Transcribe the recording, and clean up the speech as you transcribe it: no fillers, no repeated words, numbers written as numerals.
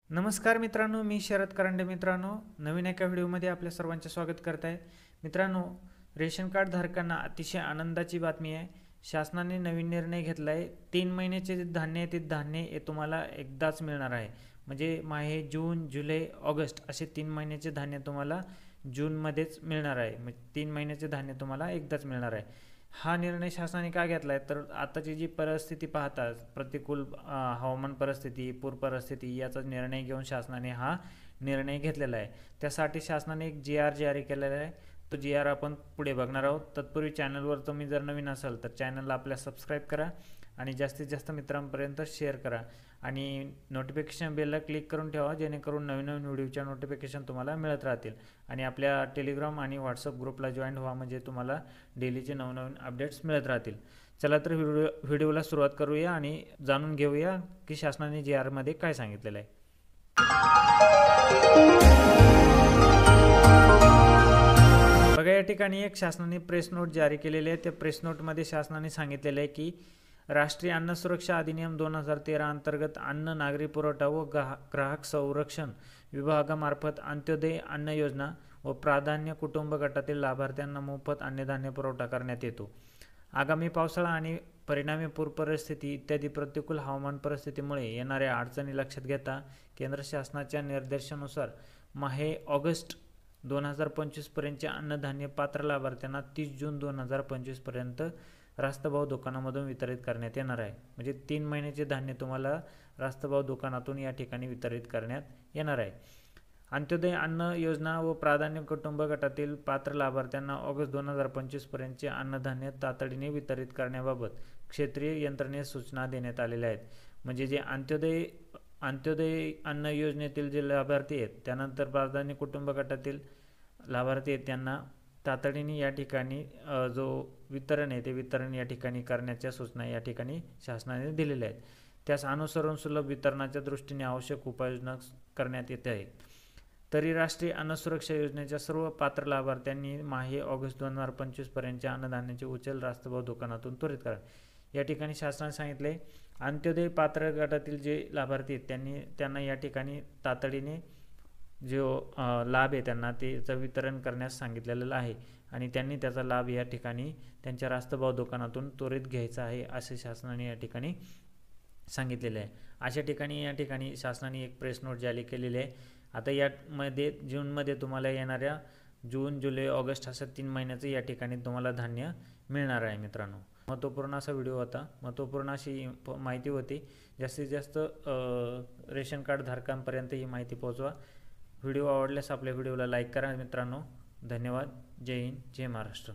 नमस्कार मित्रांनो, मी शरद करंडे. मित्रांनो, नवीन एका व्हिडिओमध्ये आपल्या सर्वांचे स्वागत करत आहे. मित्रांनो, रेशन कार्ड धारकांना अतिशय आनंदाची बातमी आहे. शासनाने नवीन निर्णय घेतला आहे. 3 महिन्याचे जे धान्य आहे ते धान्य हे तुम्हाला एकदाच मिळणार आहे. म्हणजे माहे, जून, जुलै, ऑगस्ट असे 3 महिन्याचे धान्य तुम्हाला जूनमध्येच मिळणार आहे. म्हणजे 3 महिन्याचे धान्य तुम्हाला एकदाच मिळणार आहे. हा निर्णय शासनाने का घेतला आहे तर आताची जी परिस्थिती पाहता, प्रतिकूल हवामान परिस्थिती, पूर परिस्थिती याचा निर्णय घेऊन शासनाने हा निर्णय घेतलेला आहे. त्यासाठी शासनाने एक GR जारी केलेला आहे. तो GR आपण पुढे बघणार आहोत. तत्पूर्वी चॅनलवर तुम्ही जर नवीन असाल तर चॅनलला आपल्या सबस्क्राईब करा आणि जास्तीत जास्त मित्रांपर्यंत शेअर करा आणि नोटिफिकेशन बेलला क्लिक करून ठेवा, जेणेकरून नवीन नवीन व्हिडिओच्या नोटिफिकेशन तुम्हाला मिळत राहतील. आणि आपल्या टेलिग्राम आणि व्हॉट्सअप ग्रुपला जॉईन व्हा, म्हणजे तुम्हाला डेलीचे नवनवीन अपडेट्स मिळत राहतील. चला तर व्हिडिओला सुरुवात करूया आणि जाणून घेऊया की शासनाने GR मध्ये काय सांगितलेलं आहे. बघा, या ठिकाणी एक शासनाने प्रेस नोट जारी केलेली आहे. त्या प्रेस नोटमध्ये शासनाने सांगितलेलं आहे की राष्ट्रीय अन्न सुरक्षा अधिनियम 2013 अंतर्गत अन्न, नागरी पुरवठा व ग्राहक संरक्षण विभागामार्फत अंत्योदय अन्न योजना व प्राधान्य कुटुंब गटातील लाभार्थ्यांना मोफत अन्नधान्य पुरवठा करण्यात येतो. आगामी पावसाळा आणि परिणामी पूर परिस्थिती इत्यादी प्रतिकूल हवामान परिस्थितीमुळे येणाऱ्या अडचणी लक्षात घेता केंद्र शासनाच्या निर्देशानुसार माहे ऑगस्ट 2025 पर्यंतचे अन्नधान्य पात्र लाभार्थ्यांना 30 जून 2025 पर्यंत रास्तभाव दुकानामधून वितरित करण्यात येणार आहे. म्हणजे 3 महिन्याचे धान्य तुम्हाला रास्तभाव दुकानातून या ठिकाणी वितरित करण्यात येणार आहे. अंत्योदय अन्न योजना व प्राधान्य कुटुंब गटातील पात्र लाभार्थ्यांना ऑगस्ट 2025 पर्यंतचे अन्नधान्य तातडीने वितरित करण्याबाबत क्षेत्रीय यंत्रणेस सूचना देण्यात आलेल्या आहेत. म्हणजे जे अंत्योदय अन्न योजनेतील जे लाभार्थी आहेत, त्यानंतर प्राधान्य कुटुंब गटातील लाभार्थी आहेत, त्यांना तातडीने या ठिकाणी जो वितरण आहे ते वितरण या ठिकाणी करण्याच्या सूचना या ठिकाणी शासनाने दिलेल्या आहेत. त्यास अनुसरून सुलभ वितरणाच्या दृष्टीने आवश्यक उपाययोजना करण्यात येते आहे. तरी राष्ट्रीय अन्न सुरक्षा योजनेच्या सर्व पात्र लाभार्थ्यांनी माहे ऑगस्ट 2025 पर्यंतच्या अन्नधान्याचे उचल रास्तभाव दुकानातून त्वरित करा. या ठिकाणी शासनाने सांगितले अंत्योदय पात्र गटातील जे लाभार्थी आहेत त्यांना या ठिकाणी तातडीने जो लाभ आहे त्यांना त्याचं वितरण करण्यास सांगितलेलं आहे आणि त्यांनी त्याचा लाभ या ठिकाणी त्यांच्या रास्तभाव दुकानातून त्वरित घ्यायचा आहे असे शासनाने या ठिकाणी सांगितलेले आहे. अशा ठिकाणी या ठिकाणी शासनाने एक प्रेस नोट जारी केलेली आहे. आता यामध्ये जूनमध्ये तुम्हाला येणाऱ्या जून, जुलै, ऑगस्ट असं 3 महिन्याचं या ठिकाणी तुम्हाला धान्य मिळणार आहे. मित्रांनो, महत्त्वपूर्ण असा व्हिडिओ होता, महत्त्वपूर्ण अशी माहिती होती. जास्तीत जास्त रेशन कार्ड धारकांपर्यंत ही माहिती पोहोचवा. व्हिडिओ आवडल्यास आपल्या व्हिडिओला लाईक करा. मित्रांनो, धन्यवाद. जय हिंद, जय महाराष्ट्र.